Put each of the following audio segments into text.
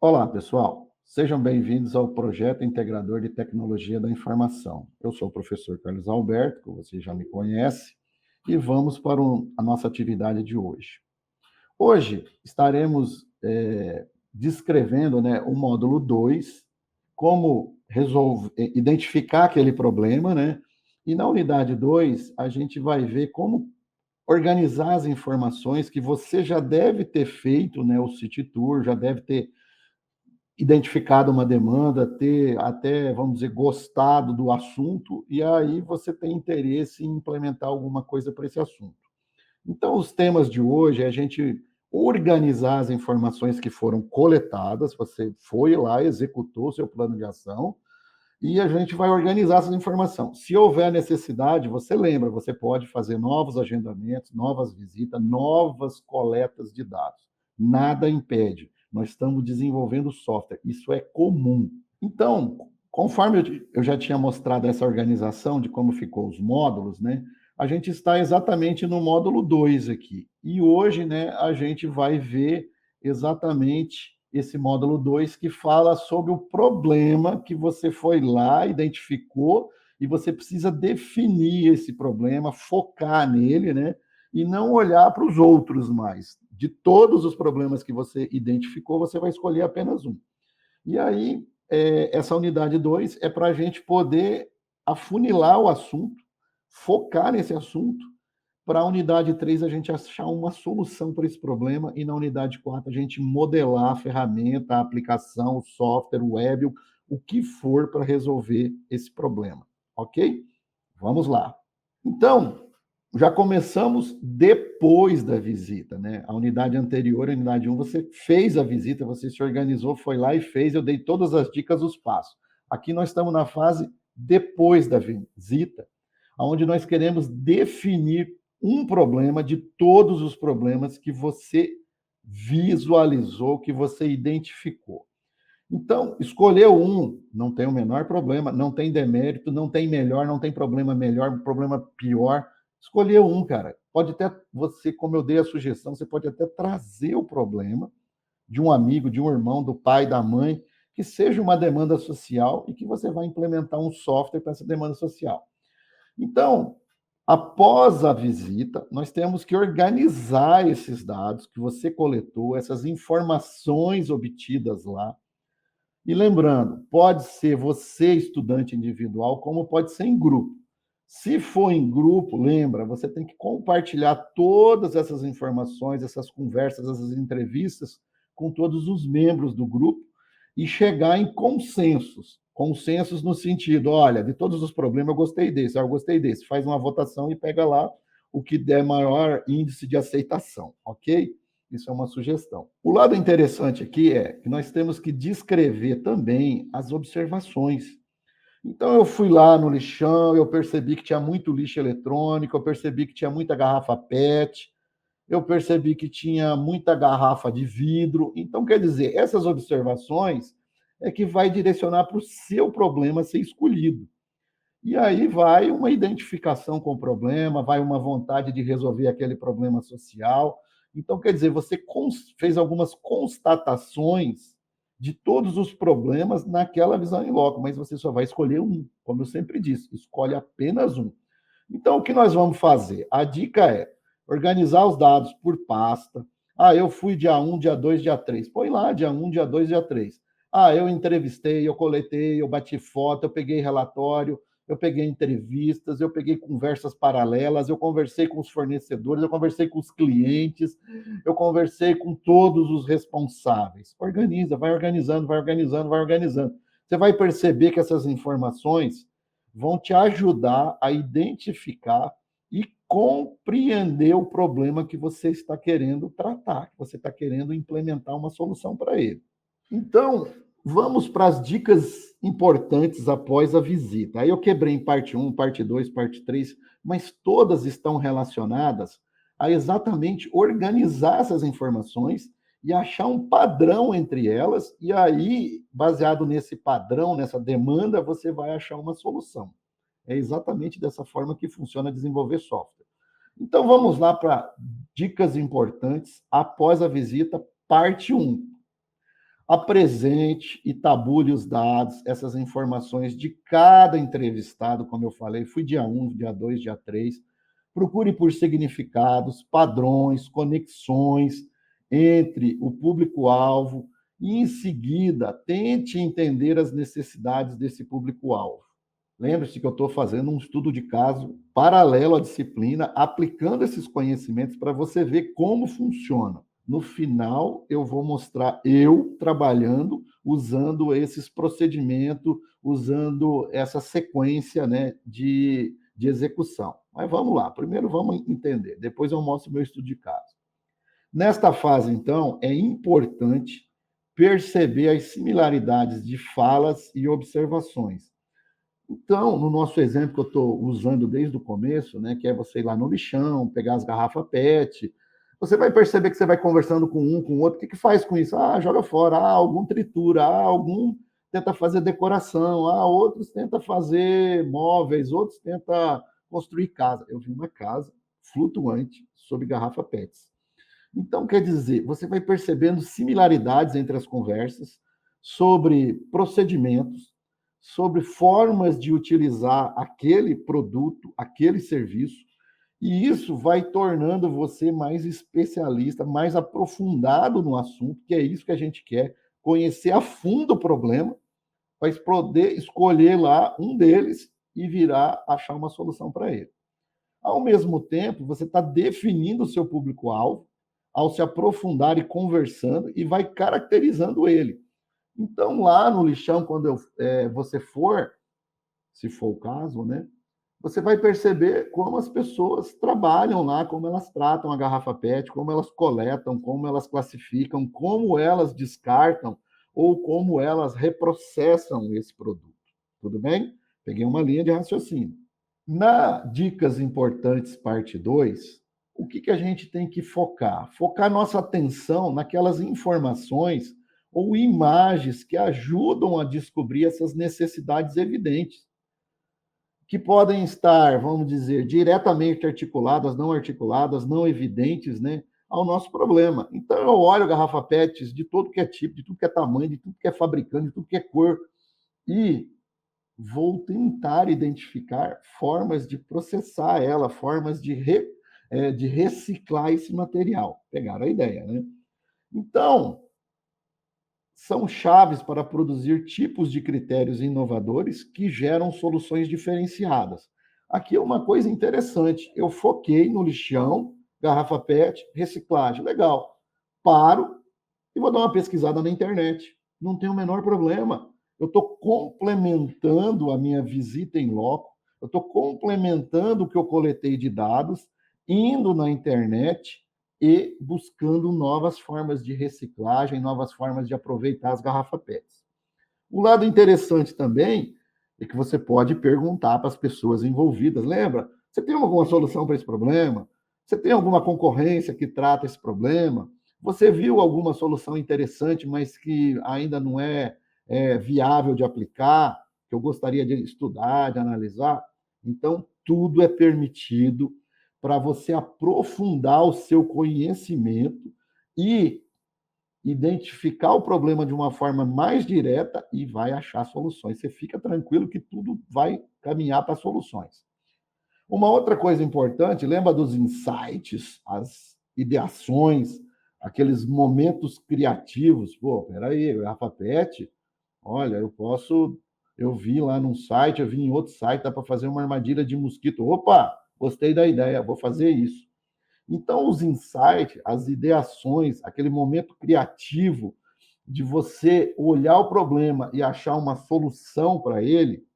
Olá, pessoal. Sejam bem-vindos ao Projeto Integrador de Tecnologia da Informação. Eu sou o professor Carlos Alberto, que você já me conhece, e vamos para a nossa atividade de hoje. Hoje estaremos descrevendo, né, o módulo 2, como identificar aquele problema, né? E na unidade 2, a gente vai ver como organizar as informações que você já deve ter feito, né, o City Tour, já deve ter identificado uma demanda, ter até, vamos dizer, gostado do assunto, e aí você tem interesse em implementar alguma coisa para esse assunto. Então, os temas de hoje é a gente organizar as informações que foram coletadas, você foi lá, executou seu plano de ação, e a gente vai organizar essa informação. Se houver necessidade, você lembra, você pode fazer novos agendamentos, novas visitas, novas coletas de dados. Nada impede. Nós estamos desenvolvendo software. Isso é comum. Então, conforme eu já tinha mostrado essa organização de como ficou os módulos, né? A gente está exatamente no módulo 2 aqui. E hoje, né, a gente vai ver exatamente esse módulo 2 que fala sobre o problema que você foi lá, identificou, e você precisa definir esse problema, focar nele, né? E não olhar para os outros mais. De todos os problemas que você identificou, você vai escolher apenas um. E aí, essa unidade 2 é para a gente poder afunilar o assunto, focar nesse assunto, para a unidade 3 a gente achar uma solução para esse problema, e na unidade 4 a gente modelar a ferramenta, a aplicação, o software, o web, o que for para resolver esse problema, ok? Vamos lá. Então, já começamos depois da visita, né? A unidade anterior, a unidade 1, você fez a visita, você se organizou, foi lá e fez, eu dei todas as dicas, os passos. Aqui nós estamos na fase depois da visita, onde nós queremos definir um problema de todos os problemas que você visualizou, que você identificou. Então, escolheu um, não tem o menor problema, não tem demérito, não tem melhor, não tem problema melhor, problema pior. Escolheu um, cara. Pode até você, como eu dei a sugestão, você pode até trazer o problema de um amigo, de um irmão, do pai, da mãe, que seja uma demanda social e que você vai implementar um software para essa demanda social. Então, após a visita, nós temos que organizar esses dados que você coletou, essas informações obtidas lá. E lembrando, pode ser você, estudante individual, como pode ser em grupo. Se for em grupo, lembra, você tem que compartilhar todas essas informações, essas conversas, essas entrevistas com todos os membros do grupo e chegar em consensos. Consensos no sentido, olha, de todos os problemas eu gostei desse, eu gostei desse. Faz uma votação e pega lá o que der maior índice de aceitação, ok? Isso é uma sugestão. O lado interessante aqui é que nós temos que descrever também as observações. Então, eu fui lá no lixão, eu percebi que tinha muito lixo eletrônico, eu percebi que tinha muita garrafa PET, eu percebi que tinha muita garrafa de vidro. Então, quer dizer, essas observações é que vai direcionar para o seu problema ser escolhido. E aí vai uma identificação com o problema, vai uma vontade de resolver aquele problema social. Então, quer dizer, você fez algumas constatações de todos os problemas naquela visão em loco, mas você só vai escolher um, como eu sempre disse, escolhe apenas um. Então, o que nós vamos fazer? A dica é organizar os dados por pasta. Ah, eu fui dia 1, dia 2, dia 3. Põe lá dia 1, dia 2, dia 3. Ah, eu entrevistei, eu coletei, eu bati foto, eu peguei relatório, eu peguei entrevistas, eu peguei conversas paralelas, eu conversei com os fornecedores, eu conversei com os clientes, eu conversei com todos os responsáveis. Organiza, vai organizando, vai organizando, vai organizando. Você vai perceber que essas informações vão te ajudar a identificar e compreender o problema que você está querendo tratar, que você está querendo implementar uma solução para ele. Então, vamos para as dicas importantes após a visita. Aí eu quebrei em parte 1, parte 2, parte 3, mas todas estão relacionadas a exatamente organizar essas informações e achar um padrão entre elas, e aí, baseado nesse padrão, nessa demanda, você vai achar uma solução. É exatamente dessa forma que funciona desenvolver software. Então, vamos lá para dicas importantes após a visita, parte 1. Apresente e tabule os dados, essas informações de cada entrevistado, como eu falei, fui dia 1, dia 2, dia 3. Procure por significados, padrões, conexões entre o público-alvo e, em seguida, tente entender as necessidades desse público-alvo. Lembre-se que eu estou fazendo um estudo de caso paralelo à disciplina, aplicando esses conhecimentos para você ver como funciona. No final, eu vou mostrar eu trabalhando, usando esses procedimentos, usando essa sequência, né, de execução. Mas vamos lá, primeiro vamos entender, depois eu mostro o meu estudo de caso. Nesta fase, então, é importante perceber as similaridades de falas e observações. Então, no nosso exemplo que eu estou usando desde o começo, né, que é você ir lá no lixão, pegar as garrafas PET, você vai perceber que você vai conversando com um, com o outro, o que, que faz com isso? Ah, joga fora, ah, algum tritura, ah, algum tenta fazer decoração, ah, outros tenta fazer móveis, outros tenta construir casa. Eu vi uma casa flutuante sob garrafa PET. Então, quer dizer, você vai percebendo similaridades entre as conversas sobre procedimentos, sobre formas de utilizar aquele produto, aquele serviço, e isso vai tornando você mais especialista, mais aprofundado no assunto, que é isso que a gente quer, conhecer a fundo o problema, para poder escolher lá um deles e virar, achar uma solução para ele. Ao mesmo tempo, você está definindo o seu público-alvo ao se aprofundar e conversando e vai caracterizando ele. Então, lá no lixão, quando você for, se for o caso, né, você vai perceber como as pessoas trabalham lá, como elas tratam a garrafa PET, como elas coletam, como elas classificam, como elas descartam ou como elas reprocessam esse produto. Tudo bem? Peguei uma linha de raciocínio. Na Dicas Importantes, parte 2, o que a gente tem que focar? Focar nossa atenção naquelas informações ou imagens que ajudam a descobrir essas necessidades evidentes, que podem estar, vamos dizer, diretamente articuladas, não evidentes, né, ao nosso problema. Então, eu olho garrafa PET de todo que é tipo, de tudo que é tamanho, de tudo que é fabricante, de tudo que é cor, e vou tentar identificar formas de processar ela, formas de reciclar esse material. Pegaram a ideia, né? Então, são chaves para produzir tipos de critérios inovadores que geram soluções diferenciadas. Aqui é uma coisa interessante. Eu foquei no lixão, garrafa PET, reciclagem. Legal. Paro e vou dar uma pesquisada na internet. Não tem o menor problema. Eu estou complementando a minha visita em loco, eu estou complementando o que eu coletei de dados, indo na internet e buscando novas formas de reciclagem, novas formas de aproveitar as garrafas PET. Um lado interessante também é que você pode perguntar para as pessoas envolvidas, lembra? Você tem alguma solução para esse problema? Você tem alguma concorrência que trata esse problema? Você viu alguma solução interessante, mas que ainda não é viável de aplicar, que eu gostaria de estudar, de analisar? Então, tudo é permitido para você aprofundar o seu conhecimento e identificar o problema de uma forma mais direta e vai achar soluções. Você fica tranquilo que tudo vai caminhar para soluções. Uma outra coisa importante, lembra dos insights, as ideações, aqueles momentos criativos. Pô, peraí, Rafa Pet, olha, eu vi lá num site, eu vi em outro site, dá para fazer uma armadilha de mosquito. Opa, gostei da ideia, vou fazer isso. Então, os insights, as ideações, aquele momento criativo de você olhar o problema e achar uma solução para ele,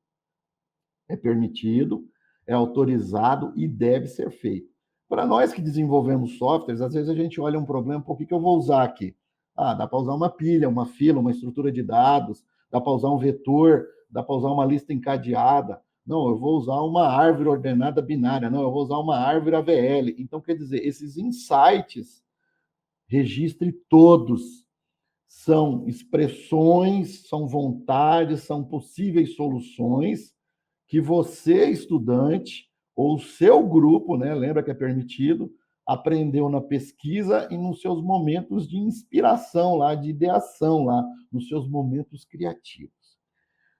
é permitido, é autorizado e deve ser feito. Para nós que desenvolvemos softwares, às vezes a gente olha um problema, por que eu vou usar aqui? Ah, dá para usar uma pilha, uma fila, uma estrutura de dados, dá para usar um vetor, dá para usar uma lista encadeada. Não, eu vou usar uma árvore ordenada binária. Não, eu vou usar uma árvore AVL. Então, quer dizer, esses insights, registre todos. São expressões, são vontades, são possíveis soluções que você, estudante, ou o seu grupo, né, lembra que é permitido, aprendeu na pesquisa e nos seus momentos de inspiração lá, de ideação lá, nos seus momentos criativos.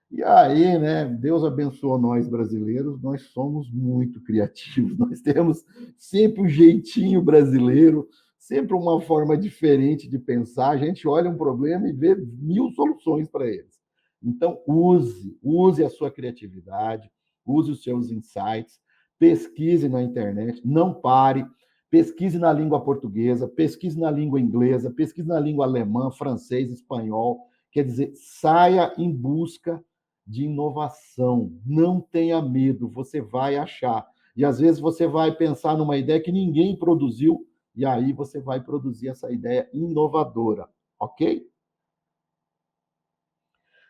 E aí, né, Deus abençoou nós brasileiros, nós somos muito criativos, nós temos sempre um jeitinho brasileiro, sempre uma forma diferente de pensar, a gente olha um problema e vê 1000 soluções para eles. Então, use a sua criatividade, use os seus insights, pesquise na internet, não pare, pesquise na língua portuguesa, pesquise na língua inglesa, pesquise na língua alemã, francês, espanhol, quer dizer, saia em busca de inovação. Não tenha medo, você vai achar. E às vezes você vai pensar numa ideia que ninguém produziu, e aí você vai produzir essa ideia inovadora, ok?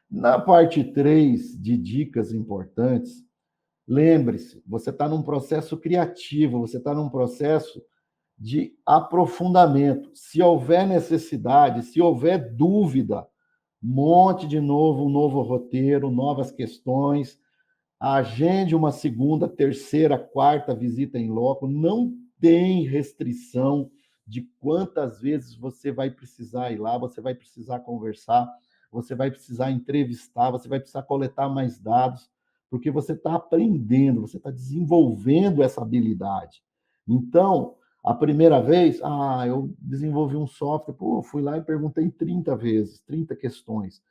Na parte 3 de dicas importantes, lembre-se, você está num processo criativo, você está num processo de aprofundamento. Se houver necessidade, se houver dúvida, monte de novo um novo roteiro, novas questões, agende uma segunda, terceira, quarta visita em loco. Não tem restrição de quantas vezes você vai precisar ir lá, você vai precisar conversar, você vai precisar entrevistar, você vai precisar coletar mais dados, porque você está aprendendo, você está desenvolvendo essa habilidade. Então, a primeira vez, eu desenvolvi um software, fui lá e perguntei 30 vezes, 30 questões.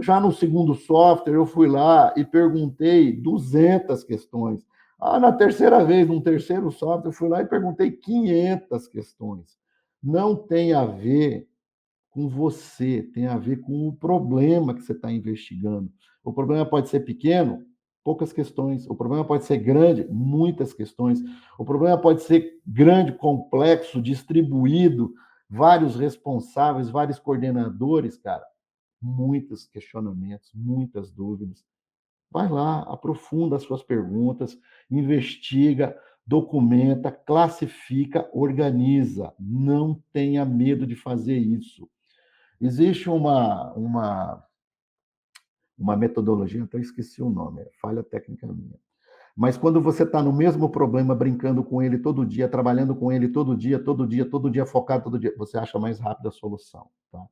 Já no segundo software, eu fui lá e perguntei 200 questões. Na terceira vez, num terceiro software, eu fui lá e perguntei 500 questões. Não tem a ver com você, tem a ver com o problema que você está investigando. O problema pode ser pequeno, poucas questões. O problema pode ser grande, muitas questões. O problema pode ser grande, complexo, distribuído, vários responsáveis, vários coordenadores, cara, muitos questionamentos, muitas dúvidas. Vai lá, aprofunda as suas perguntas, investiga, documenta, classifica, organiza. Não tenha medo de fazer isso. Existe uma metodologia, até esqueci o nome, falha técnica minha. Mas quando você está no mesmo problema, brincando com ele todo dia, trabalhando com ele todo dia, focado todo dia, você acha mais rápido a solução. Tá?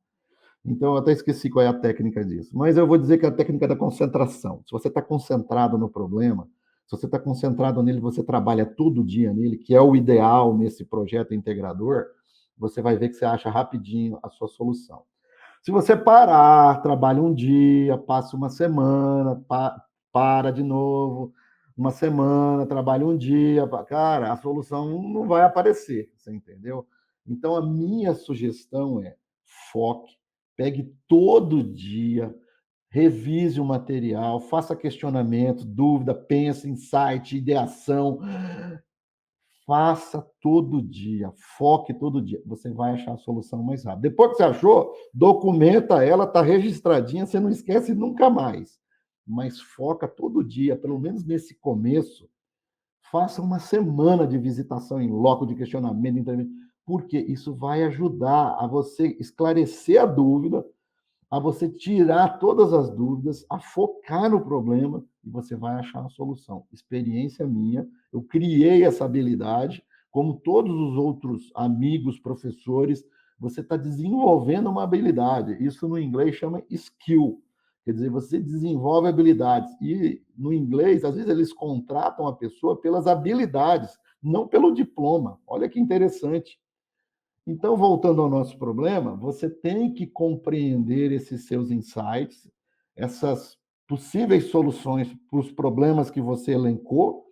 Então, eu até esqueci qual é a técnica disso. Mas eu vou dizer que é a técnica da concentração. Se você está concentrado no problema, se você está concentrado nele, você trabalha todo dia nele, que é o ideal nesse projeto integrador, você vai ver que você acha rapidinho a sua solução. Se você parar, trabalha um dia, passa uma semana, para de novo, uma semana, trabalha um dia, cara, a solução não vai aparecer, você entendeu? Então, a minha sugestão é foque, pegue todo dia, revise o material, faça questionamento, dúvida, pense, insight, ideação, faça todo dia, foque todo dia. Você vai achar a solução mais rápido. Depois que você achou, documenta ela, está registradinha, você não esquece nunca mais. Mas foca todo dia, pelo menos nesse começo, faça uma semana de visitação em loco, de questionamento, de entrevista, porque isso vai ajudar a você esclarecer a dúvida, a você tirar todas as dúvidas, a focar no problema e você vai achar a solução. Experiência minha, eu criei essa habilidade, como todos os outros amigos, professores, você está desenvolvendo uma habilidade. Isso no inglês chama skill. Quer dizer, você desenvolve habilidades. E no inglês, às vezes, eles contratam a pessoa pelas habilidades, não pelo diploma. Olha que interessante. Então, voltando ao nosso problema, você tem que compreender esses seus insights, essas possíveis soluções para os problemas que você elencou,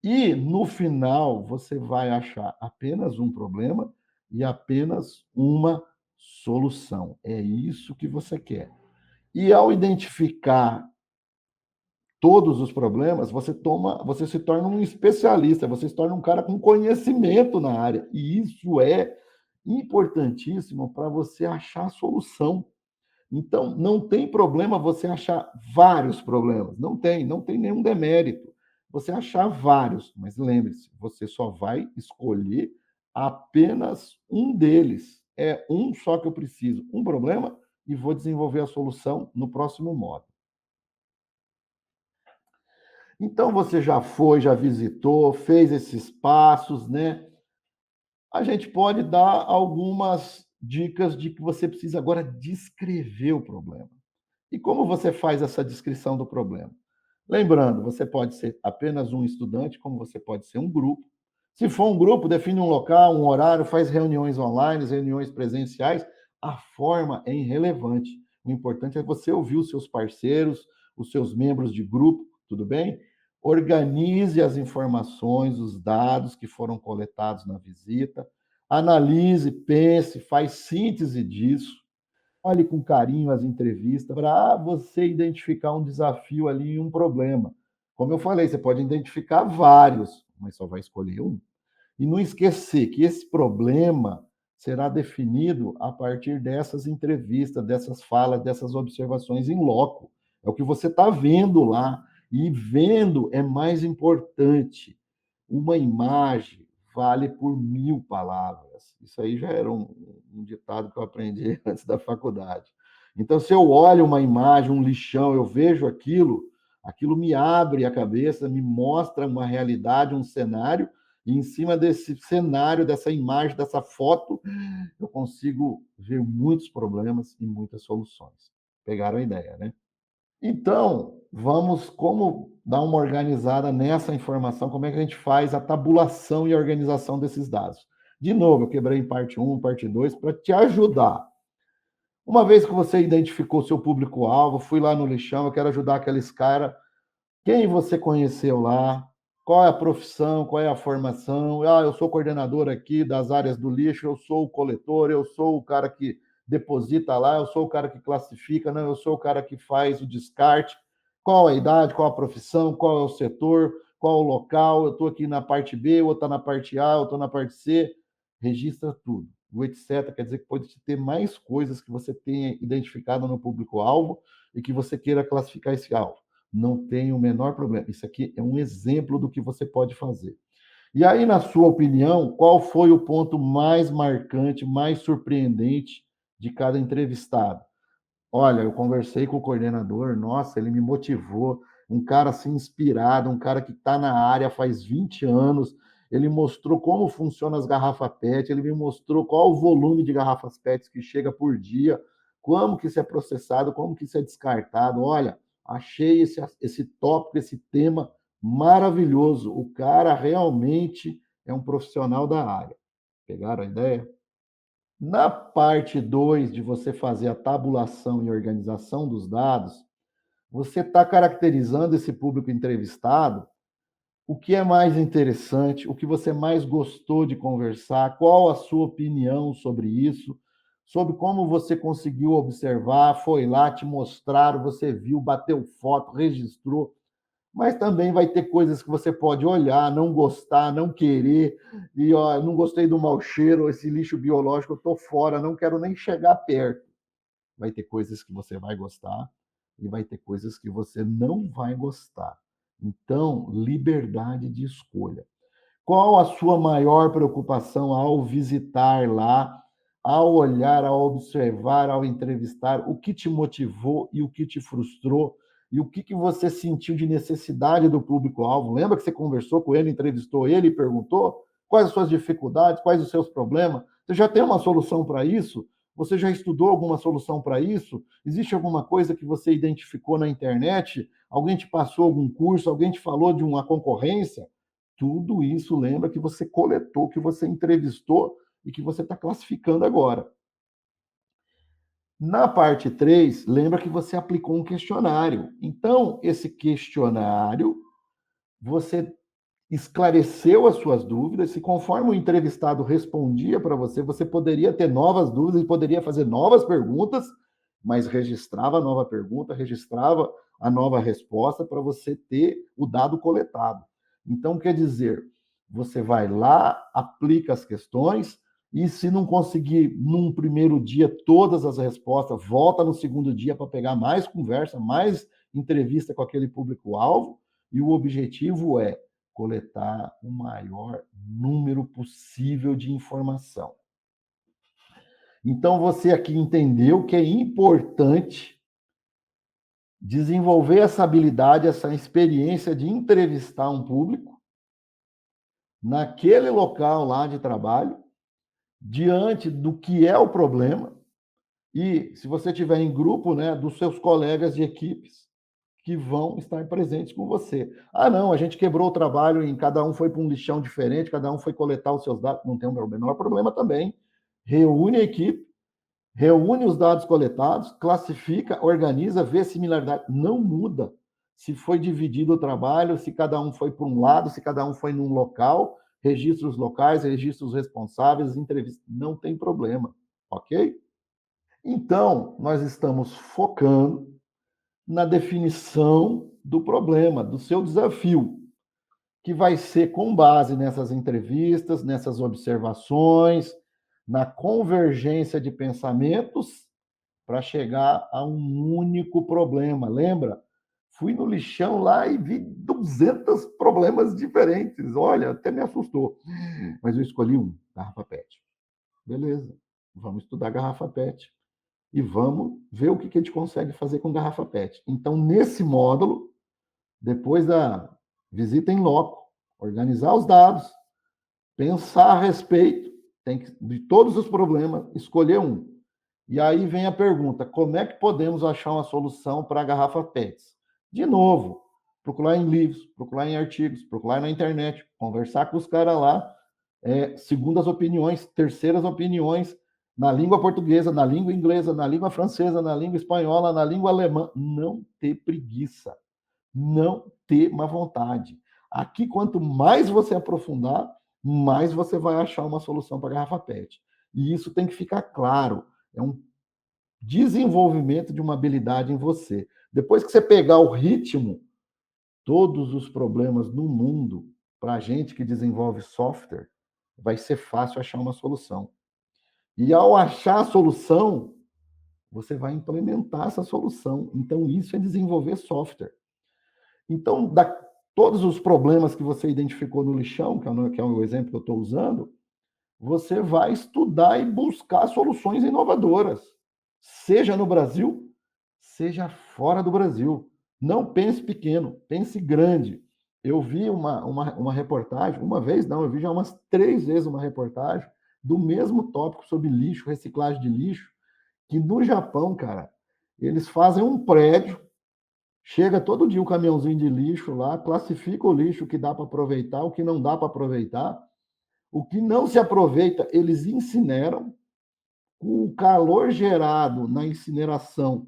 e no final você vai achar apenas um problema e apenas uma solução. É isso que você quer. E ao identificar todos os problemas, você se torna um especialista, você se torna um cara com conhecimento na área. E isso é importantíssimo para você achar a solução. Então, não tem problema você achar vários problemas. Não tem nenhum demérito. Você achar vários, mas lembre-se, você só vai escolher apenas um deles. É um só que eu preciso, um problema, e vou desenvolver a solução no próximo módulo. Então, você já foi, já visitou, fez esses passos, né? A gente pode dar algumas dicas de que você precisa agora descrever o problema. E como você faz essa descrição do problema? Lembrando, você pode ser apenas um estudante, como você pode ser um grupo. Se for um grupo, define um local, um horário, faz reuniões online, reuniões presenciais. A forma é irrelevante. O importante é você ouvir os seus parceiros, os seus membros de grupo, tudo bem? Organize as informações, os dados que foram coletados na visita, analise, pense, faz síntese disso. Olhe com carinho as entrevistas para você identificar um desafio ali e um problema. Como eu falei, você pode identificar vários, mas só vai escolher um. E não esquecer que esse problema será definido a partir dessas entrevistas, dessas falas, dessas observações em loco. É o que você está vendo lá. E vendo é mais importante. Uma imagem vale por 1.000 palavras. Isso aí já era um ditado que eu aprendi antes da faculdade. Então, se eu olho uma imagem, um lixão, eu vejo aquilo, aquilo me abre a cabeça, me mostra uma realidade, um cenário, e em cima desse cenário, dessa imagem, dessa foto, eu consigo ver muitos problemas e muitas soluções. Pegaram a ideia, né? Então, vamos como dar uma organizada nessa informação, como é que a gente faz a tabulação e a organização desses dados. De novo, eu quebrei em parte 1, parte 2, para te ajudar. Uma vez que você identificou seu público-alvo, fui lá no lixão, eu quero ajudar aqueles caras. Quem você conheceu lá? Qual é a profissão? Qual é a formação? Ah, eu sou coordenador aqui das áreas do lixo, eu sou o coletor, eu sou o cara que deposita lá, eu sou o cara que classifica, não, eu sou o cara que faz o descarte. Qual a idade, qual a profissão, qual é o setor, qual o local? Eu estou aqui na parte B, eu estou na parte A, eu estou na parte C. Registra tudo. O etc. Quer dizer que pode ter mais coisas que você tenha identificado no público-alvo e que você queira classificar esse alvo. Não tem o menor problema. Isso aqui é um exemplo do que você pode fazer. E aí, na sua opinião, qual foi o ponto mais marcante, mais surpreendente de cada entrevistado? Olha, eu conversei com o coordenador, nossa, ele me motivou, um cara assim inspirado, um cara que está na área faz 20 anos, ele mostrou como funcionam as garrafas PET, ele me mostrou qual o volume de garrafas PET que chega por dia, como que isso é processado, como que isso é descartado. Olha, achei esse tópico, esse tema maravilhoso. O cara realmente é um profissional da área. Pegaram a ideia? Na parte 2 de você fazer a tabulação e organização dos dados, você está caracterizando esse público entrevistado, o que é mais interessante, o que você mais gostou de conversar, qual a sua opinião sobre isso, sobre como você conseguiu observar, foi lá, te mostraram, você viu, bateu foto, registrou, mas também vai ter coisas que você pode olhar, não gostar, não querer, e ó, não gostei do mau cheiro, esse lixo biológico, eu estou fora, não quero nem chegar perto. Vai ter coisas que você vai gostar e vai ter coisas que você não vai gostar. Então, liberdade de escolha. Qual a sua maior preocupação ao visitar lá, ao olhar, ao observar, ao entrevistar? O que te motivou e o que te frustrou? E o que você sentiu de necessidade do público-alvo? Lembra que você conversou com ele, entrevistou ele e perguntou quais as suas dificuldades, quais os seus problemas? Você já tem uma solução para isso? Você já estudou alguma solução para isso? Existe alguma coisa que você identificou na internet? Alguém te passou algum curso? Alguém te falou de uma concorrência? Tudo isso lembra que você coletou, que você entrevistou e que você está classificando agora. Na parte 3, lembra que você aplicou um questionário. Então, esse questionário, você esclareceu as suas dúvidas, e conforme o entrevistado respondia para você, você poderia ter novas dúvidas e poderia fazer novas perguntas, mas registrava a nova pergunta, registrava a nova resposta para você ter o dado coletado. Então, quer dizer, você vai lá, aplica as questões, e se não conseguir num primeiro dia todas as respostas, volta no segundo dia para pegar mais conversa, mais entrevista com aquele público-alvo, e o objetivo é coletar o maior número possível de informação. Então, você aqui entendeu que é importante desenvolver essa habilidade, essa experiência de entrevistar um público naquele local lá de trabalho, diante do que é o problema, e se você tiver em grupo, né, dos seus colegas de equipes que vão estar presentes com você. Ah, não, a gente quebrou o trabalho e cada um foi para um lixão diferente, cada um foi coletar os seus dados, não tem o menor problema também. Reúne a equipe, reúne os dados coletados, classifica, organiza, vê similaridade, não muda. Se foi dividido o trabalho, se cada um foi para um lado, se cada um foi num local, registros locais, registros responsáveis, entrevistas, não tem problema, ok? Então, nós estamos focando na definição do problema, do seu desafio, que vai ser com base nessas entrevistas, nessas observações, na convergência de pensamentos para chegar a um único problema. Lembra? Fui no lixão lá e vi 200 problemas diferentes. Olha, até me assustou. Mas eu escolhi um, garrafa PET. Beleza, vamos estudar garrafa PET e vamos ver o que a gente consegue fazer com garrafa PET. Então, nesse módulo, depois da visita em loco, organizar os dados, pensar a respeito de todos os problemas, escolher um. E aí vem a pergunta: como é que podemos achar uma solução para a garrafa PET? De novo, procurar em livros, procurar em artigos, procurar na internet, conversar com os caras lá, segundas opiniões, terceiras opiniões, na língua portuguesa, na língua inglesa, na língua francesa, na língua espanhola, na língua alemã. Não ter preguiça, não ter má vontade. Aqui, quanto mais você aprofundar, mais você vai achar uma solução para a garrafa PET. E isso tem que ficar claro. É um desenvolvimento de uma habilidade em você. Depois que você pegar o ritmo, todos os problemas no mundo, para a gente que desenvolve software, vai ser fácil achar uma solução. E ao achar a solução, você vai implementar essa solução. Então, isso é desenvolver software. Então, todos os problemas que você identificou no lixão, que é o exemplo que eu estou usando, você vai estudar e buscar soluções inovadoras, seja no Brasil, seja fora do Brasil. Não pense pequeno, pense grande. Eu vi uma reportagem, uma vez não, eu vi já umas 3 vezes uma reportagem do mesmo tópico sobre lixo, reciclagem de lixo, que no Japão, cara, eles fazem um prédio, chega todo dia um caminhãozinho de lixo lá, classifica o lixo que dá para aproveitar, o que não dá para aproveitar. O que não se aproveita, eles incineram. Com o calor gerado na incineração,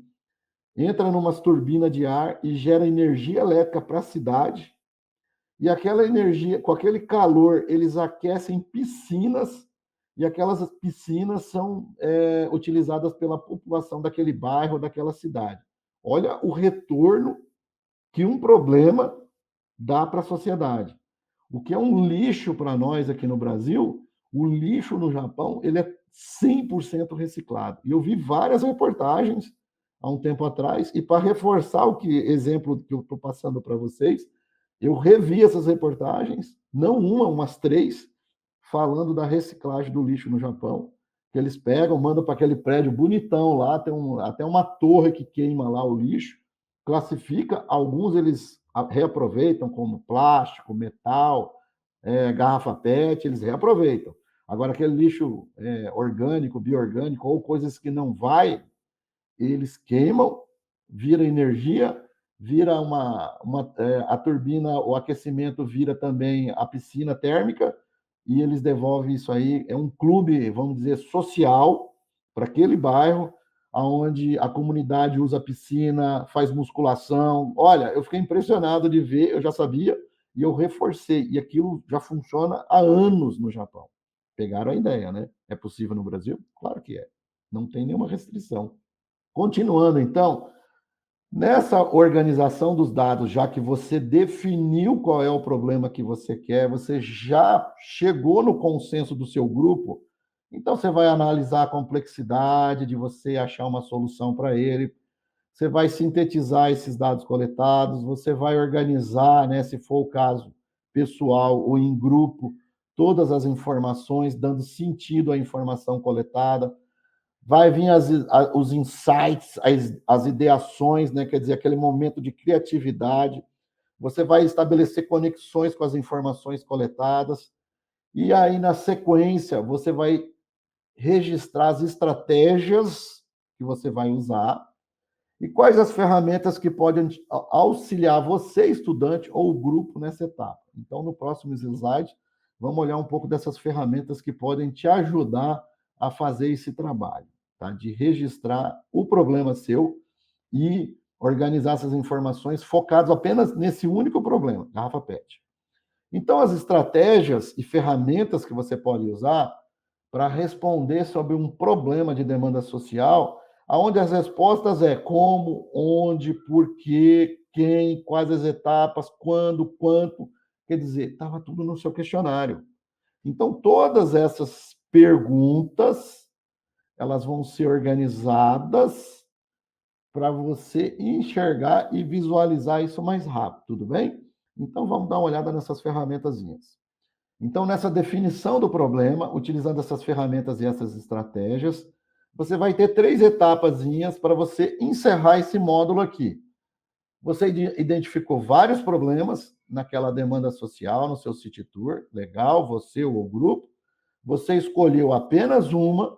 entra numa turbina de ar e gera energia elétrica para a cidade. E aquela energia, com aquele calor, eles aquecem piscinas, e aquelas piscinas são utilizadas pela população daquele bairro, daquela cidade. Olha o retorno que um problema dá para a sociedade. O que é um lixo para nós aqui no Brasil, o lixo no Japão, ele é 100% reciclado. E eu vi várias reportagens há um tempo atrás, e para reforçar exemplo que eu estou passando para vocês, eu revi essas reportagens, não uma, umas 3, falando da reciclagem do lixo no Japão, que eles pegam, mandam para aquele prédio bonitão lá, tem até uma torre que queima lá o lixo, classifica, alguns eles reaproveitam como plástico, metal, garrafa PET, eles reaproveitam. Agora, aquele lixo orgânico, bioorgânico, ou coisas que não vai, eles queimam, vira energia, vira a turbina, o aquecimento vira também a piscina térmica, e eles devolvem isso aí. É um clube, vamos dizer, social para aquele bairro, onde a comunidade usa a piscina, faz musculação. Olha, eu fiquei impressionado de ver, eu já sabia, e eu reforcei, e aquilo já funciona há anos no Japão. Pegaram a ideia, né? É possível no Brasil? Claro que é. Não tem nenhuma restrição. Continuando, então, nessa organização dos dados, já que você definiu qual é o problema que você quer, você já chegou no consenso do seu grupo, então você vai analisar a complexidade de você achar uma solução para ele, você vai sintetizar esses dados coletados, você vai organizar, né, se for o caso, pessoal ou em grupo, todas as informações, dando sentido à informação coletada. Vai vir os insights, as ideações, né? Quer dizer, aquele momento de criatividade. Você vai estabelecer conexões com as informações coletadas. E aí, na sequência, você vai registrar as estratégias que você vai usar e quais as ferramentas que podem auxiliar você, estudante, ou o grupo nessa etapa. Então, no próximo slide, vamos olhar um pouco dessas ferramentas que podem te ajudar a fazer esse trabalho, tá? De registrar o problema seu e organizar essas informações focadas apenas nesse único problema, garrafa PET. Então, as estratégias e ferramentas que você pode usar para responder sobre um problema de demanda social, aonde as respostas é como, onde, por quê, quem, quais as etapas, quando, quanto. Quer dizer, estava tudo no seu questionário. Então, todas essas perguntas, elas vão ser organizadas para você enxergar e visualizar isso mais rápido, tudo bem? Então, vamos dar uma olhada nessas ferramentazinhas. Então, nessa definição do problema, utilizando essas ferramentas e essas estratégias, você vai ter 3 etapazinhas para você encerrar esse módulo aqui. Você identificou vários problemas naquela demanda social, no seu City Tour, legal, você ou o grupo. Você escolheu apenas uma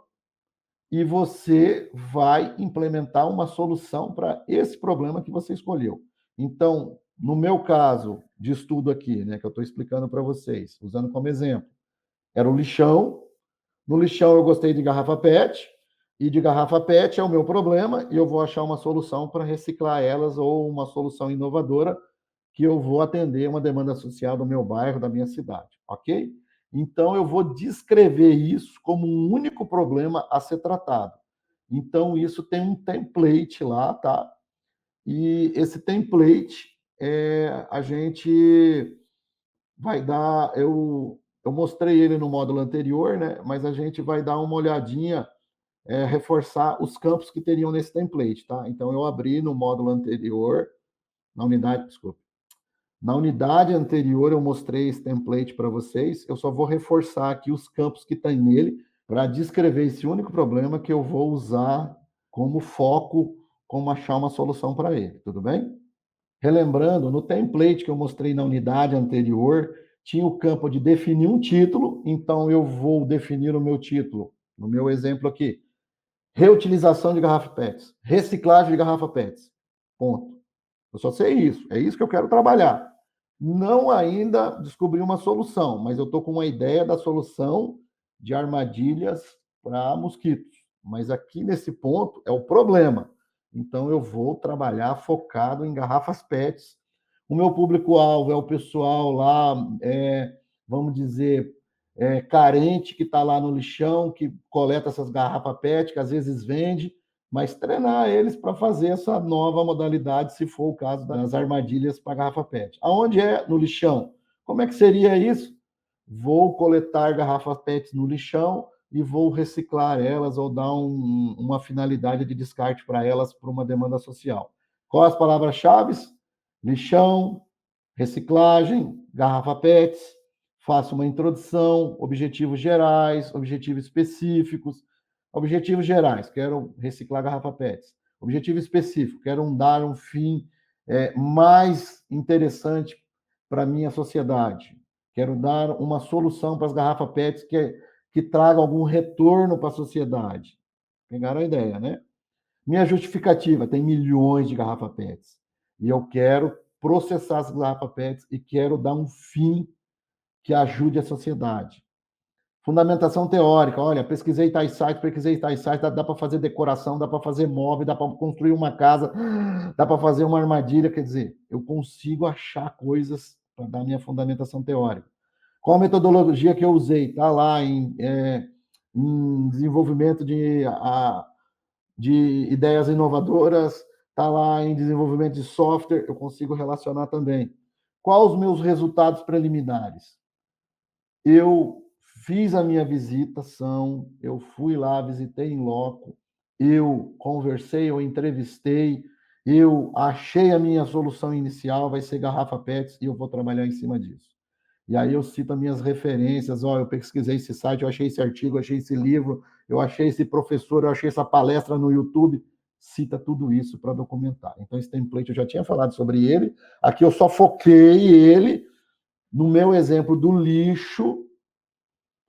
e você vai implementar uma solução para esse problema que você escolheu. Então, no meu caso de estudo aqui, né, que eu estou explicando para vocês, usando como exemplo, era o lixão. No lixão eu gostei de garrafa PET, e de garrafa PET é o meu problema, e eu vou achar uma solução para reciclar elas, ou uma solução inovadora que eu vou atender uma demanda social do meu bairro, da minha cidade, ok? Então, eu vou descrever isso como um único problema a ser tratado. Então, isso tem um template lá, tá? E esse template, a gente vai dar... Eu mostrei ele no módulo anterior, né? Mas a gente vai dar uma olhadinha, reforçar os campos que teriam nesse template, tá? Então, eu abri no módulo anterior, na unidade, desculpa. Na unidade anterior, eu mostrei esse template para vocês. Eu só vou reforçar aqui os campos que tem nele para descrever esse único problema que eu vou usar como foco, como achar uma solução para ele. Tudo bem? Relembrando, no template que eu mostrei na unidade anterior, tinha o campo de definir um título. Então, eu vou definir o meu título, no meu exemplo aqui, reutilização de garrafa PETs, reciclagem de garrafa PETs. Ponto. Eu só sei isso. É isso que eu quero trabalhar. Não ainda descobri uma solução, mas eu estou com uma ideia da solução de armadilhas para mosquitos. Mas aqui nesse ponto é o problema. Então eu vou trabalhar focado em garrafas PETs. O meu público-alvo é o pessoal lá, vamos dizer, carente, que está lá no lixão, que coleta essas garrafas PET, que às vezes vende, mas treinar eles para fazer essa nova modalidade, se for o caso das armadilhas para garrafa PET. Aonde é? No lixão. Como é que seria isso? Vou coletar garrafas PET no lixão e vou reciclar elas ou dar uma finalidade de descarte para elas para uma demanda social. Quais as palavras-chave? Lixão, reciclagem, garrafa PET. Faço uma introdução, objetivos gerais, objetivos específicos. Objetivos gerais, quero reciclar garrafa PET. Objetivo específico, quero dar um fim mais interessante para a minha sociedade. Quero dar uma solução para as garrafas PET que traga algum retorno para a sociedade. Pegaram a ideia, né? Minha justificativa, tem milhões de garrafa PETs. E eu quero processar as garrafas PETs e quero dar um fim que ajude a sociedade. Fundamentação teórica, olha, pesquisei tais sites, dá para fazer decoração, dá para fazer móvel, dá para construir uma casa, dá para fazer uma armadilha, quer dizer, eu consigo achar coisas para dar minha fundamentação teórica. Qual a metodologia que eu usei? Está lá em desenvolvimento de ideias inovadoras, está lá em desenvolvimento de software, eu consigo relacionar também. Quais os meus resultados preliminares? Eu fiz a minha visitação, eu fui lá, visitei em loco, eu conversei, eu entrevistei, eu achei a minha solução inicial, vai ser garrafa PETs, e eu vou trabalhar em cima disso. E aí eu cito as minhas referências, eu pesquisei esse site, eu achei esse artigo, eu achei esse livro, eu achei esse professor, eu achei essa palestra no YouTube, cita tudo isso para documentar. Então esse template eu já tinha falado sobre ele, aqui eu só foquei ele no meu exemplo do lixo,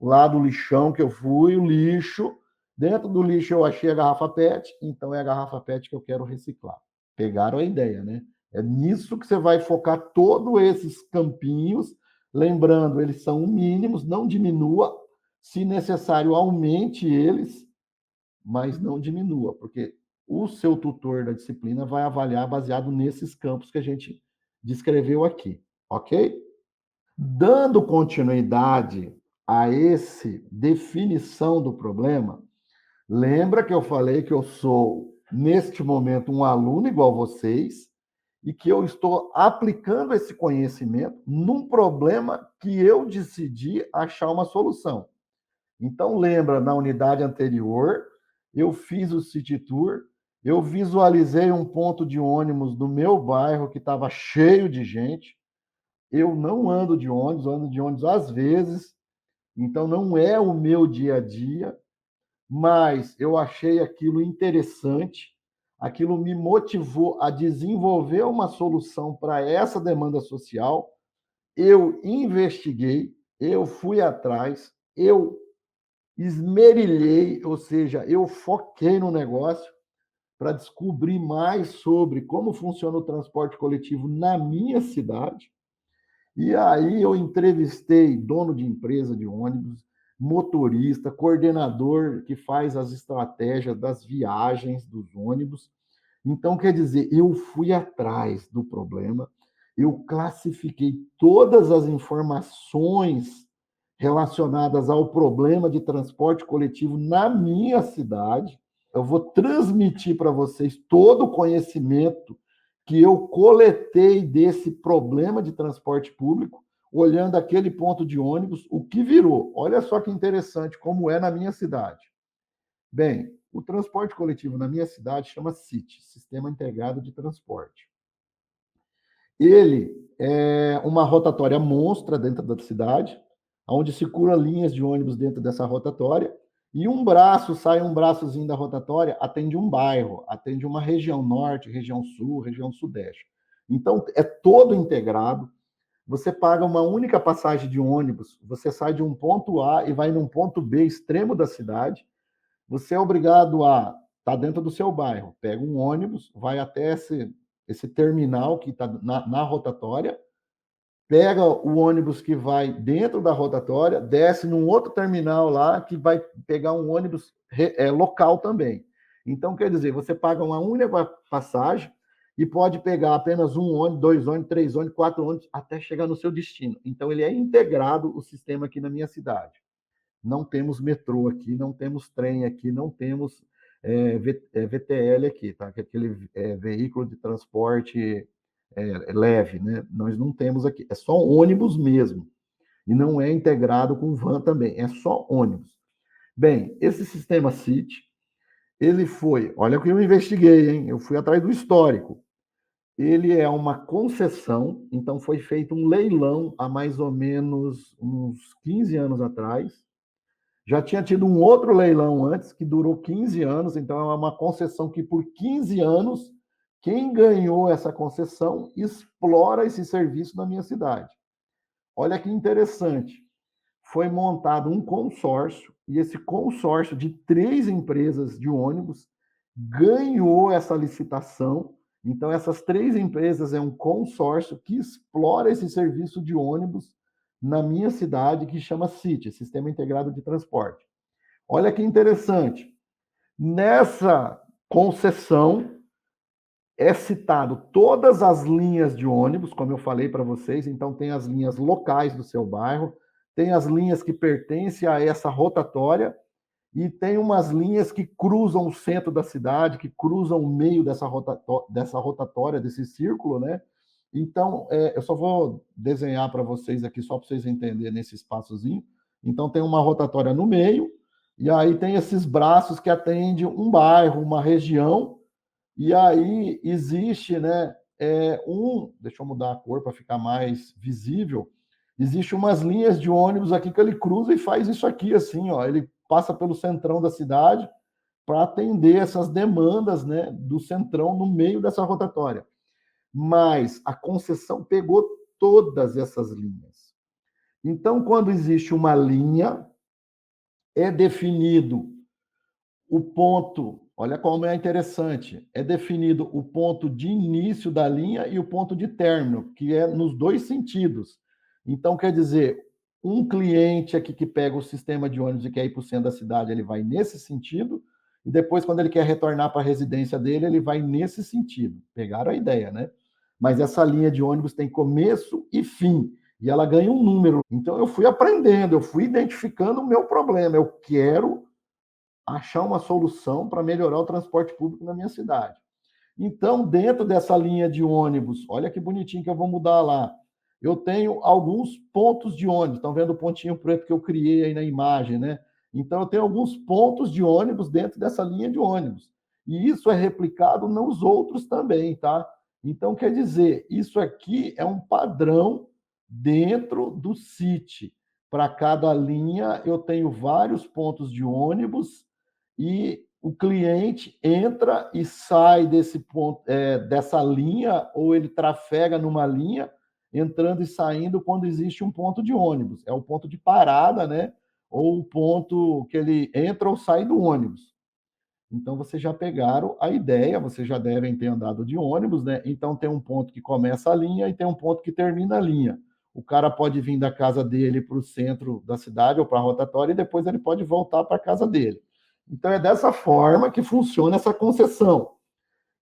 lá do lixão que eu fui, o lixo. Dentro do lixo eu achei a garrafa PET, então é a garrafa PET que eu quero reciclar. Pegaram a ideia, né? É nisso que você vai focar todos esses campinhos. Lembrando, eles são mínimos, não diminua. Se necessário, aumente eles, mas não diminua, porque o seu tutor da disciplina vai avaliar baseado nesses campos que a gente descreveu aqui, ok? Dando continuidade a esse definição do problema, lembra que eu falei que eu sou, neste momento, um aluno igual vocês e que eu estou aplicando esse conhecimento num problema que eu decidi achar uma solução. Então, lembra, na unidade anterior, eu fiz o City Tour, eu visualizei um ponto de ônibus do meu bairro que estava cheio de gente. Eu não ando de ônibus, ando de ônibus às vezes, então não é o meu dia a dia, mas eu achei aquilo interessante, aquilo me motivou a desenvolver uma solução para essa demanda social. Eu investiguei, eu fui atrás, eu esmerilhei, ou seja, eu foquei no negócio para descobrir mais sobre como funciona o transporte coletivo na minha cidade. E aí eu entrevistei dono de empresa de ônibus, motorista, coordenador que faz as estratégias das viagens dos ônibus. Então, quer dizer, eu fui atrás do problema, eu classifiquei todas as informações relacionadas ao problema de transporte coletivo na minha cidade. Eu vou transmitir para vocês todo o conhecimento que eu coletei desse problema de transporte público, olhando aquele ponto de ônibus, o que virou. Olha só que interessante como é na minha cidade. Bem, o transporte coletivo na minha cidade chama CIT, Sistema Integrado de Transporte. Ele é uma rotatória monstra dentro da cidade, onde circula linhas de ônibus dentro dessa rotatória, e um braço, sai um braçozinho da rotatória, atende um bairro, atende uma região norte, região sul, região sudeste. Então, é todo integrado. Você paga uma única passagem de ônibus, você sai de um ponto A e vai num ponto B extremo da cidade. Você é obrigado a estar dentro do seu bairro, pega um ônibus, vai até esse terminal que está na rotatória, pega o ônibus que vai dentro da rotatória, desce num outro terminal lá que vai pegar um ônibus local também. Então, quer dizer, você paga uma única passagem e pode pegar apenas um ônibus, dois ônibus, três ônibus, quatro ônibus, até chegar no seu destino. Então, ele é integrado o sistema aqui na minha cidade. Não temos metrô aqui, não temos trem aqui, não temos VTL aqui, tá? Que é aquele veículo de transporte leve, né? Nós não temos aqui, é só ônibus mesmo. E não é integrado com van também, é só ônibus. Bem, esse sistema CIT, ele foi, olha o que eu investiguei, hein? Eu fui atrás do histórico. Ele é uma concessão, então foi feito um leilão há mais ou menos uns 15 anos atrás. Já tinha tido um outro leilão antes, que durou 15 anos, então é uma concessão que por 15 anos, quem ganhou essa concessão explora esse serviço na minha cidade. Olha que interessante. Foi montado um consórcio, e esse consórcio de 3 empresas de ônibus ganhou essa licitação. Então, essas 3 empresas é um consórcio que explora esse serviço de ônibus na minha cidade, que chama CIT, Sistema Integrado de Transporte. Olha que interessante. Nessa concessão é citado todas as linhas de ônibus, como eu falei para vocês, então tem as linhas locais do seu bairro, tem as linhas que pertencem a essa rotatória e tem umas linhas que cruzam o centro da cidade, que cruzam o meio dessa rotatória, desse círculo, né? Então, eu só vou desenhar para vocês aqui, só para vocês entenderem nesse espaçozinho. Então, tem uma rotatória no meio, e aí tem esses braços que atendem um bairro, uma região, e aí existe, né, deixa eu mudar a cor para ficar mais visível, existe umas linhas de ônibus aqui que ele cruza e faz isso aqui, assim, ó, ele passa pelo centrão da cidade para atender essas demandas, né, do centrão no meio dessa rotatória. Mas a concessão pegou todas essas linhas. Então, quando existe uma linha, é definido o ponto, olha como é interessante, é definido o ponto de início da linha e o ponto de término, que é nos dois sentidos. Então, quer dizer, um cliente aqui que pega o sistema de ônibus e quer ir para o centro da cidade, ele vai nesse sentido, e depois, quando ele quer retornar para a residência dele, ele vai nesse sentido. Pegaram a ideia, né? Mas essa linha de ônibus tem começo e fim, e ela ganha um número. Então, eu fui aprendendo, eu fui identificando o meu problema. Eu quero achar uma solução para melhorar o transporte público na minha cidade. Então, dentro dessa linha de ônibus, olha que bonitinho que eu vou mudar lá. Eu tenho alguns pontos de ônibus. Estão vendo o pontinho preto que eu criei aí na imagem, né? Então, eu tenho alguns pontos de ônibus dentro dessa linha de ônibus. E isso é replicado nos outros também, tá? Então, quer dizer, isso aqui é um padrão dentro do CIT. Para cada linha, eu tenho vários pontos de ônibus e o cliente entra e sai desse ponto, dessa linha, ou ele trafega numa linha, entrando e saindo quando existe um ponto de ônibus. É o ponto de parada, né? Ou o ponto que ele entra ou sai do ônibus. Então, vocês já pegaram a ideia, vocês já devem ter andado de ônibus, né? Então, tem um ponto que começa a linha e tem um ponto que termina a linha. O cara pode vir da casa dele para o centro da cidade ou para a rotatória e depois ele pode voltar para a casa dele. Então, é dessa forma que funciona essa concessão.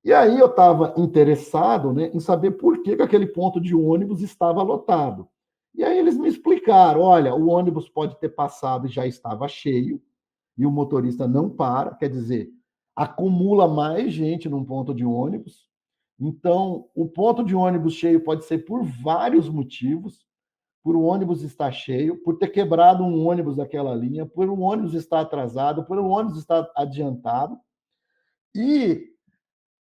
E aí eu estava interessado, né, em saber por que aquele ponto de ônibus estava lotado. E aí eles me explicaram, olha, o ônibus pode ter passado e já estava cheio, e o motorista não para, quer dizer, acumula mais gente num ponto de ônibus. Então, o ponto de ônibus cheio pode ser por vários motivos, por o ônibus estar cheio, por ter quebrado um ônibus daquela linha, por o ônibus estar atrasado, por o ônibus estar adiantado. E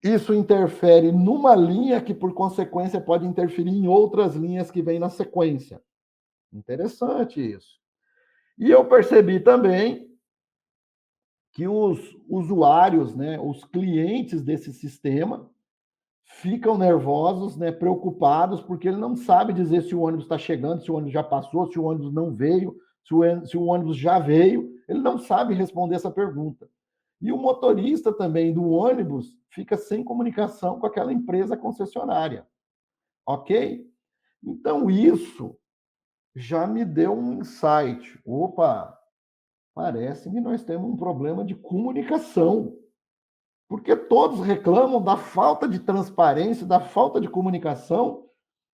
isso interfere numa linha que, por consequência, pode interferir em outras linhas que vêm na sequência. Interessante isso. E eu percebi também que os usuários, né, os clientes desse sistema, ficam nervosos, né, preocupados, porque ele não sabe dizer se o ônibus está chegando, se o ônibus já passou, se o ônibus não veio, se o ônibus já veio. Ele não sabe responder essa pergunta. E o motorista também do ônibus fica sem comunicação com aquela empresa concessionária. Ok? Então, isso já me deu um insight. Opa, parece que nós temos um problema de comunicação. Porque todos reclamam da falta de transparência, da falta de comunicação,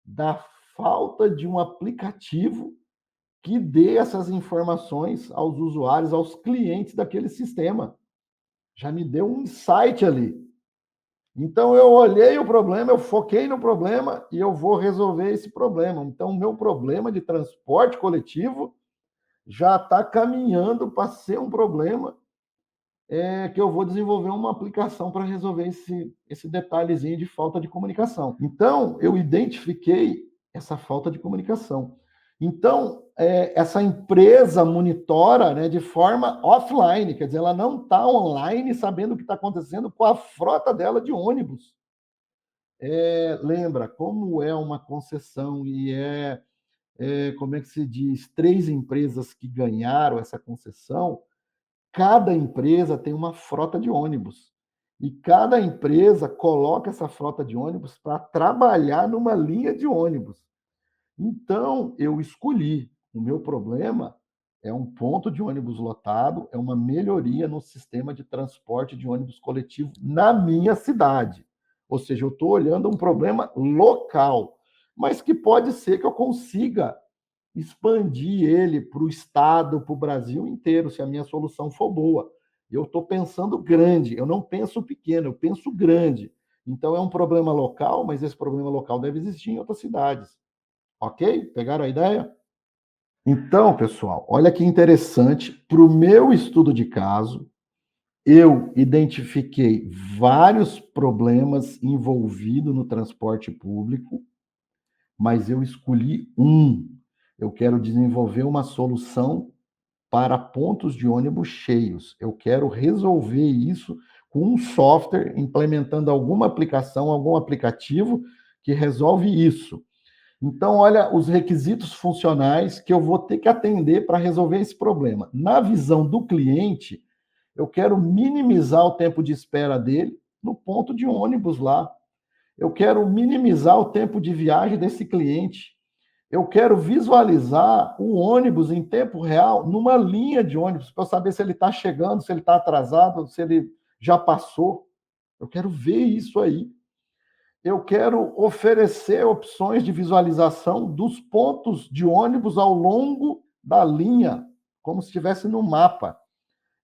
da falta de um aplicativo que dê essas informações aos usuários, aos clientes daquele sistema. Já me deu um insight ali. Então, eu olhei o problema, eu foquei no problema e eu vou resolver esse problema. Então, o meu problema de transporte coletivo já está caminhando para ser um problema que eu vou desenvolver uma aplicação para resolver esse detalhezinho de falta de comunicação. Então, eu identifiquei essa falta de comunicação. Então, essa empresa monitora, né, de forma offline, quer dizer, ela não está online sabendo o que está acontecendo com a frota dela de ônibus. Lembra, como é uma concessão e como é que se diz, 3 empresas que ganharam essa concessão, cada empresa tem uma frota de ônibus. E cada empresa coloca essa frota de ônibus para trabalhar numa linha de ônibus. Então, eu escolhi. O meu problema é um ponto de ônibus lotado, é uma melhoria no sistema de transporte de ônibus coletivo na minha cidade. Ou seja, eu estou olhando um problema local, mas que pode ser que eu consiga expandir ele para o estado, para o Brasil inteiro, se a minha solução for boa. Eu estou pensando grande, eu não penso pequeno, eu penso grande. Então é um problema local, mas esse problema local deve existir em outras cidades. Ok? Pegaram a ideia? Então, pessoal, olha que interessante. Para o meu estudo de caso, eu identifiquei vários problemas envolvidos no transporte público, mas eu escolhi um. Eu quero desenvolver uma solução para pontos de ônibus cheios. Eu quero resolver isso com um software, implementando alguma aplicação, algum aplicativo que resolve isso. Então, olha os requisitos funcionais que eu vou ter que atender para resolver esse problema. Na visão do cliente, eu quero minimizar o tempo de espera dele no ponto de ônibus lá. Eu quero minimizar o tempo de viagem desse cliente. Eu quero visualizar o ônibus em tempo real numa linha de ônibus, para eu saber se ele está chegando, se ele está atrasado, se ele já passou. Eu quero ver isso aí. Eu quero oferecer opções de visualização dos pontos de ônibus ao longo da linha, como se estivesse no mapa.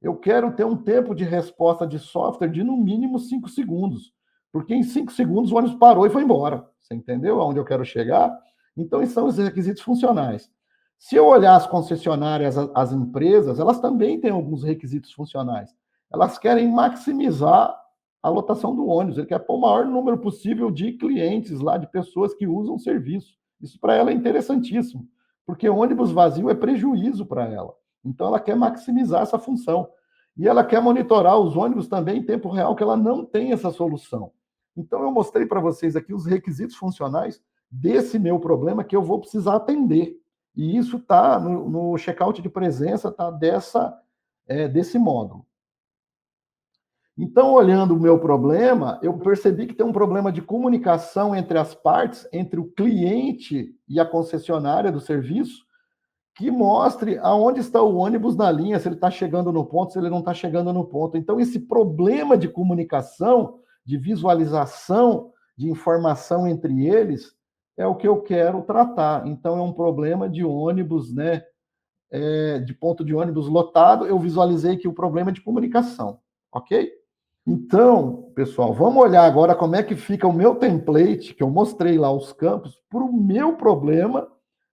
Eu quero ter um tempo de resposta de software de no mínimo 5 segundos, porque em 5 segundos o ônibus parou e foi embora. Você entendeu aonde eu quero chegar? Então, esses são os requisitos funcionais. Se eu olhar as concessionárias, as empresas, elas também têm alguns requisitos funcionais. Elas querem maximizar a lotação do ônibus, ele quer pôr o maior número possível de clientes lá, de pessoas que usam o serviço. Isso para ela é interessantíssimo, porque ônibus vazio é prejuízo para ela. Então, ela quer maximizar essa função. E ela quer monitorar os ônibus também em tempo real, que ela não tem essa solução. Então, eu mostrei para vocês aqui os requisitos funcionais desse meu problema que eu vou precisar atender. E isso está no checkout de presença, está desse módulo. Então, olhando o meu problema, eu percebi que tem um problema de comunicação entre as partes, entre o cliente e a concessionária do serviço, que mostre aonde está o ônibus na linha, se ele está chegando no ponto, se ele não está chegando no ponto. Então, esse problema de comunicação, de visualização de informação entre eles, é o que eu quero tratar. Então, é um problema de ônibus, né? De ponto de ônibus lotado, eu visualizei que o problema é de comunicação, ok? Então, pessoal, vamos olhar agora como é que fica o meu template, que eu mostrei lá os campos, para o meu problema,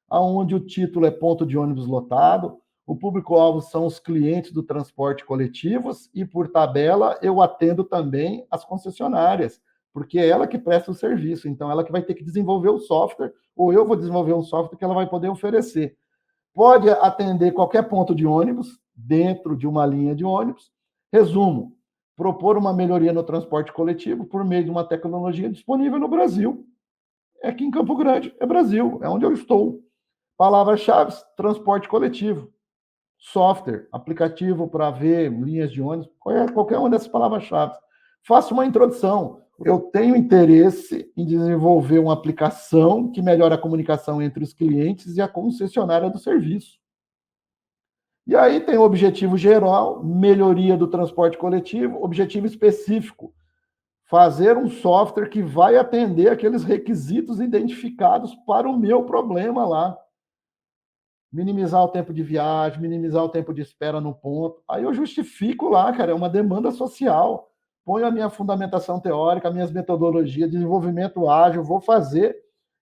onde o título é ponto de ônibus lotado, o público-alvo são os clientes do transporte coletivos e, por tabela, eu atendo também as concessionárias, porque é ela que presta o serviço, então ela que vai ter que desenvolver o software, ou eu vou desenvolver um software que ela vai poder oferecer. Pode atender qualquer ponto de ônibus, dentro de uma linha de ônibus. Resumo, propor uma melhoria no transporte coletivo por meio de uma tecnologia disponível no Brasil. É aqui em Campo Grande, é Brasil, é onde eu estou. Palavras-chave: transporte coletivo, software, aplicativo para ver linhas de ônibus, qualquer uma dessas palavras-chave. Faça uma introdução. Eu tenho interesse em desenvolver uma aplicação que melhore a comunicação entre os clientes e a concessionária do serviço. E aí tem o objetivo geral, melhoria do transporte coletivo, objetivo específico, fazer um software que vai atender aqueles requisitos identificados para o meu problema lá. Minimizar o tempo de viagem, minimizar o tempo de espera no ponto. Aí eu justifico lá, cara, é uma demanda social. Ponho a minha fundamentação teórica, as minhas metodologias, desenvolvimento ágil, vou fazer.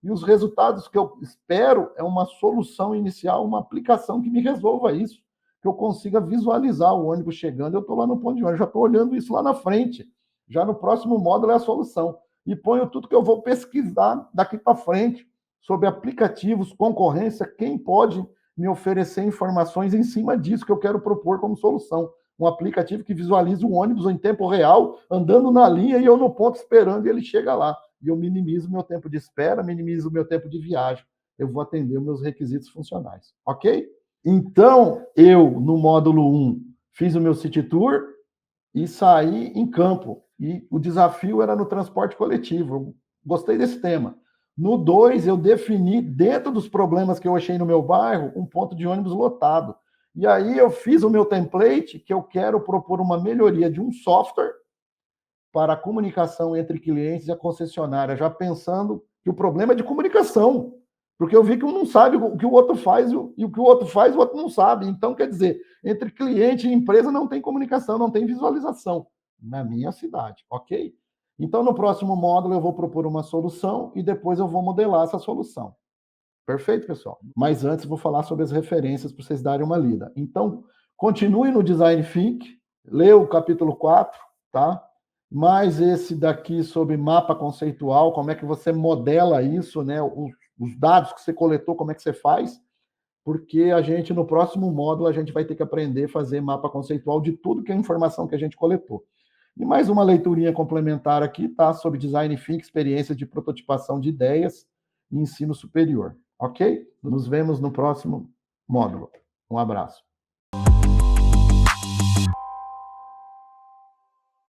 E os resultados que eu espero é uma solução inicial, uma aplicação que me resolva isso. Que eu consiga visualizar o ônibus chegando. Eu estou lá no ponto de ônibus, já estou olhando isso lá na frente. Já no próximo módulo é a solução. E ponho tudo que eu vou pesquisar daqui para frente sobre aplicativos, concorrência, quem pode me oferecer informações em cima disso que eu quero propor como solução. Um aplicativo que visualize o ônibus em tempo real, andando na linha e eu no ponto esperando e ele chega lá. E eu minimizo o meu tempo de espera, minimizo o meu tempo de viagem. Eu vou atender os meus requisitos funcionais. Ok? Então, eu, no módulo 1, fiz o meu City Tour e saí em campo. E o desafio era no transporte coletivo. Eu gostei desse tema. No 2, eu defini, dentro dos problemas que eu achei no meu bairro, um ponto de ônibus lotado. E aí eu fiz o meu template, que eu quero propor uma melhoria de um software para a comunicação entre clientes e a concessionária, já pensando que o problema é de comunicação. Porque eu vi que um não sabe o que o outro faz e o que o outro faz, o outro não sabe. Então, quer dizer, entre cliente e empresa não tem comunicação, não tem visualização. Na minha cidade, ok? Então, no próximo módulo, eu vou propor uma solução e depois eu vou modelar essa solução. Perfeito, pessoal? Mas antes, vou falar sobre as referências para vocês darem uma lida. Então, continue no Design Think, lê o capítulo 4, tá? Mais esse daqui sobre mapa conceitual, como é que você modela isso, né? Os dados que você coletou, como é que você faz? Porque a gente, no próximo módulo, a gente vai ter que aprender a fazer mapa conceitual de tudo que é informação que a gente coletou. E mais uma leiturinha complementar aqui, tá? Sobre Design Think, experiência de prototipação de ideias. e ensino superior, ok? Nos vemos no próximo módulo. Um abraço.